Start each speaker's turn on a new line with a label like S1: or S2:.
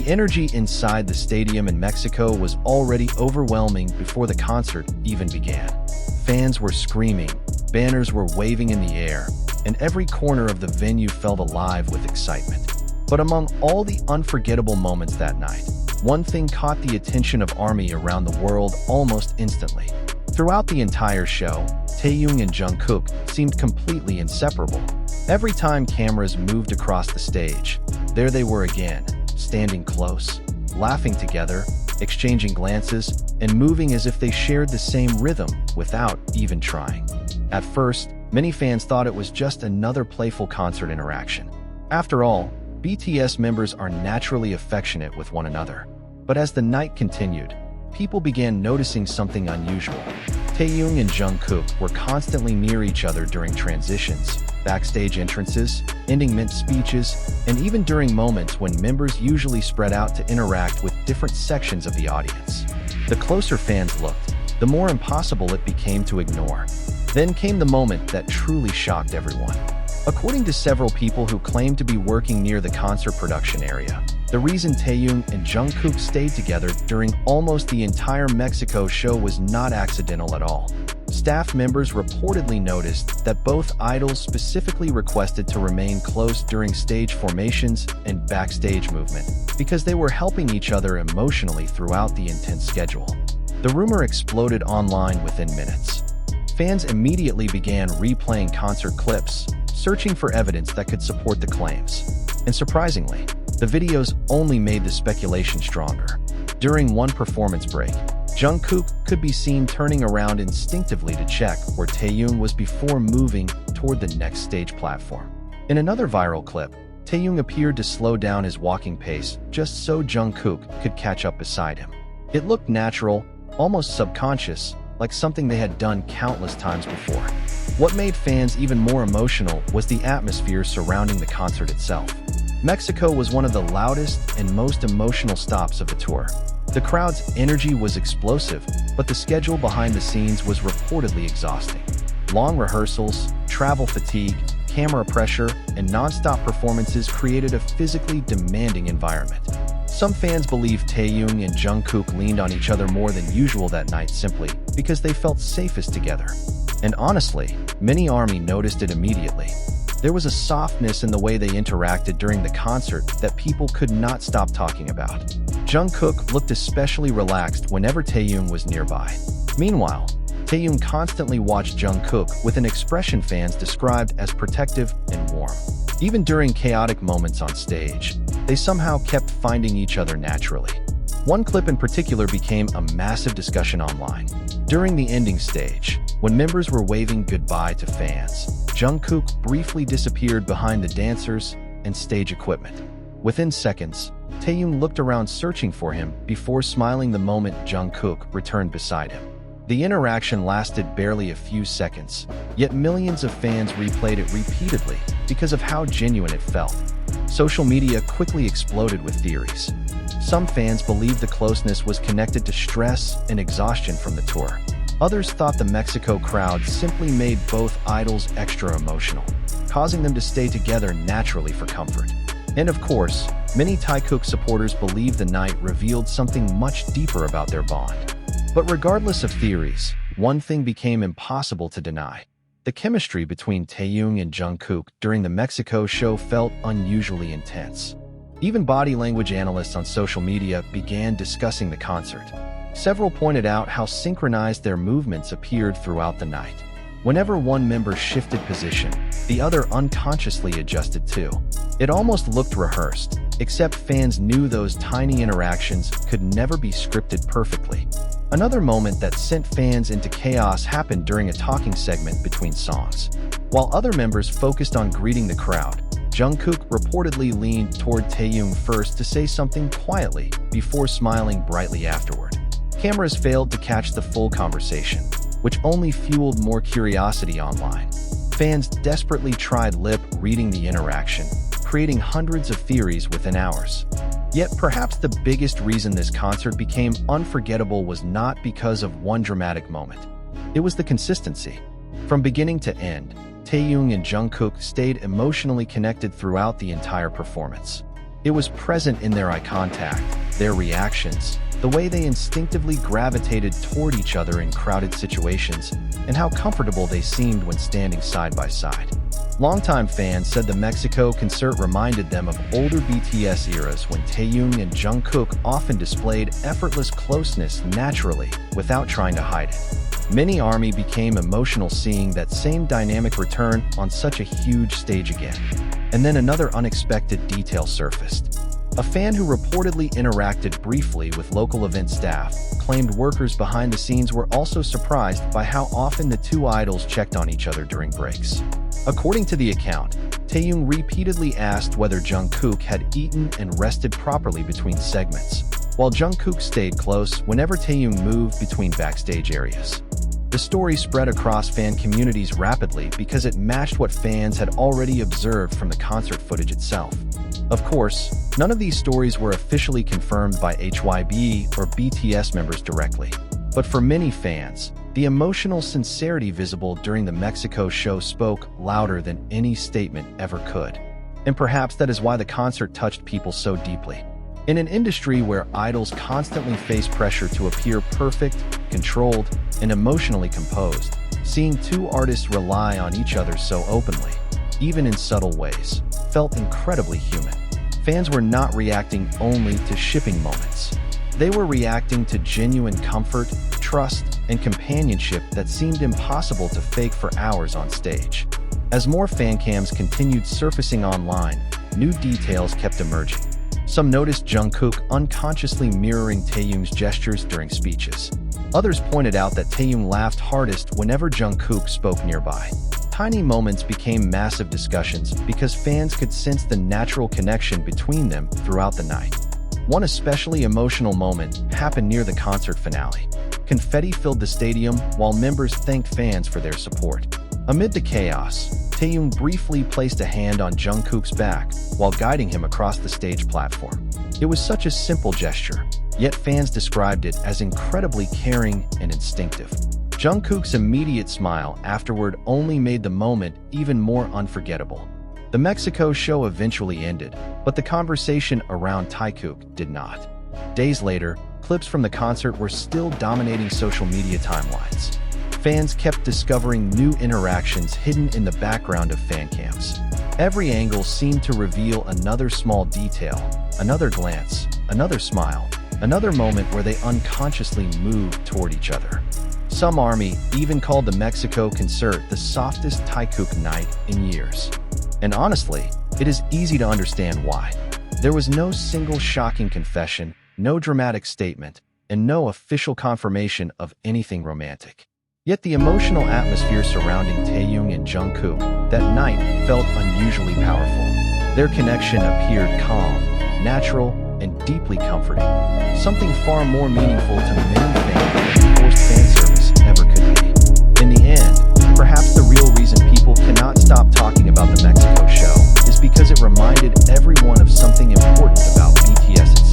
S1: energy inside the stadium in Mexico was already overwhelming before the concert even began. Fans were screaming, banners were waving in the air, and every corner of the venue felt alive with excitement. But among all the unforgettable moments that night, one thing caught the attention of ARMY around the world almost instantly. Throughout the entire show, Taekook and Jungkook seemed completely inseparable. Every time cameras moved across the stage, there they were again, standing close, laughing together, exchanging glances, and moving as if they shared the same rhythm without even trying. At first, many fans thought it was just another playful concert interaction. After all, BTS members are naturally affectionate with one another. But as the night continued, people began noticing something unusual. Taekook and Jungkook were constantly near each other during transitions, backstage entrances, ending speeches, and even during moments when members usually spread out to interact with different sections of the audience. The closer fans looked, the more impossible it became to ignore. Then came the moment that truly shocked everyone. According to several people who claimed to be working near the concert production area, the reason Taekook and Jungkook stayed together during almost the entire Mexico show was not accidental at all. Staff members reportedly noticed that both idols specifically requested to remain close during stage formations and backstage movement because they were helping each other emotionally throughout the intense schedule. The rumor exploded online within minutes. Fans immediately began replaying concert clips, searching for evidence that could support the claims. And surprisingly, the videos only made the speculation stronger. During one performance break, Jungkook could be seen turning around instinctively to check where Taekook was before moving toward the next stage platform. In another viral clip, Taekook appeared to slow down his walking pace just so Jungkook could catch up beside him. It looked natural, almost subconscious, like something they had done countless times before. What made fans even more emotional was the atmosphere surrounding the concert itself. Mexico was one of the loudest and most emotional stops of the tour. The crowd's energy was explosive, but the schedule behind the scenes was reportedly exhausting. Long rehearsals, travel fatigue, camera pressure, and non-stop performances created a physically demanding environment. Some fans believe Taekook and Jungkook leaned on each other more than usual that night simply because they felt safest together. And honestly, many ARMY noticed it immediately. There was a softness in the way they interacted during the concert that people could not stop talking about. Jungkook looked especially relaxed whenever Taekook was nearby. Meanwhile, Taekook constantly watched Jungkook with an expression fans described as protective and warm. Even during chaotic moments on stage, they somehow kept finding each other naturally. One clip in particular became a massive discussion online. During the ending stage, when members were waving goodbye to fans, Jungkook briefly disappeared behind the dancers and stage equipment. Within seconds, Taekook looked around searching for him before smiling the moment Jungkook returned beside him. The interaction lasted barely a few seconds, yet millions of fans replayed it repeatedly because of how genuine it felt. Social media quickly exploded with theories. Some fans believed the closeness was connected to stress and exhaustion from the tour. Others thought the Mexico crowd simply made both idols extra emotional, causing them to stay together naturally for comfort. And of course, many Taekook supporters believe the night revealed something much deeper about their bond. But regardless of theories, one thing became impossible to deny. The chemistry between Taekook and Jungkook during the Mexico show felt unusually intense. Even body language analysts on social media began discussing the concert. Several pointed out how synchronized their movements appeared throughout the night. Whenever one member shifted position, the other unconsciously adjusted too. It almost looked rehearsed, except fans knew those tiny interactions could never be scripted perfectly. Another moment that sent fans into chaos happened during a talking segment between songs. While other members focused on greeting the crowd, Jungkook reportedly leaned toward Taekook first to say something quietly before smiling brightly afterward. Cameras failed to catch the full conversation, which only fueled more curiosity online. Fans desperately tried lip-reading the interaction, creating hundreds of theories within hours. Yet perhaps the biggest reason this concert became unforgettable was not because of one dramatic moment. It was the consistency. From beginning to end, Taekook and Jungkook stayed emotionally connected throughout the entire performance. It was present in their eye contact, their reactions, the way they instinctively gravitated toward each other in crowded situations, and how comfortable they seemed when standing side by side. Longtime fans said the Mexico concert reminded them of older BTS eras when Taeyoung and Jungkook often displayed effortless closeness naturally, without trying to hide it. Many ARMY became emotional seeing that same dynamic return on such a huge stage again. And then another unexpected detail surfaced. A fan who reportedly interacted briefly with local event staff claimed workers behind the scenes were also surprised by how often the two idols checked on each other during breaks. According to the account, Taeyoung repeatedly asked whether Jungkook had eaten and rested properly between segments, while Jungkook stayed close whenever Taeyoung moved between backstage areas. The story spread across fan communities rapidly because it matched what fans had already observed from the concert footage itself. Of course, none of these stories were officially confirmed by HYB or BTS members directly. But for many fans, the emotional sincerity visible during the Mexico show spoke louder than any statement ever could. And perhaps that is why the concert touched people so deeply. In an industry where idols constantly face pressure to appear perfect, controlled, and emotionally composed, seeing two artists rely on each other so openly, even in subtle ways, felt incredibly human. Fans were not reacting only to shipping moments. They were reacting to genuine comfort, trust, and companionship that seemed impossible to fake for hours on stage. As more fan cams continued surfacing online, new details kept emerging. Some noticed Jungkook unconsciously mirroring Taeyoung's gestures during speeches. Others pointed out that Taeyoung laughed hardest whenever Jungkook spoke nearby. Tiny moments became massive discussions because fans could sense the natural connection between them throughout the night. One especially emotional moment happened near the concert finale. Confetti filled the stadium while members thanked fans for their support. Amid the chaos, Taeyoung briefly placed a hand on Jungkook's back while guiding him across the stage platform. It was such a simple gesture, yet fans described it as incredibly caring and instinctive. Jungkook's immediate smile afterward only made the moment even more unforgettable. The Mexico show eventually ended, but the conversation around Taekook did not. Days later, clips from the concert were still dominating social media timelines. Fans kept discovering new interactions hidden in the background of fan cams. Every angle seemed to reveal another small detail, another glance, another smile, another moment where they unconsciously moved toward each other. Some ARMY even called the Mexico concert the softest Taekook night in years. And honestly, it is easy to understand why. There was no single shocking confession, no dramatic statement, and no official confirmation of anything romantic. Yet the emotional atmosphere surrounding Taeyoung and Jungkook that night felt unusually powerful. Their connection appeared calm, natural, and deeply comforting, something far more meaningful to many fans than forced fan service ever could be. In the end, perhaps the real reason people cannot stop talking about the Mexico show is because it reminded everyone of something important about BTS itself.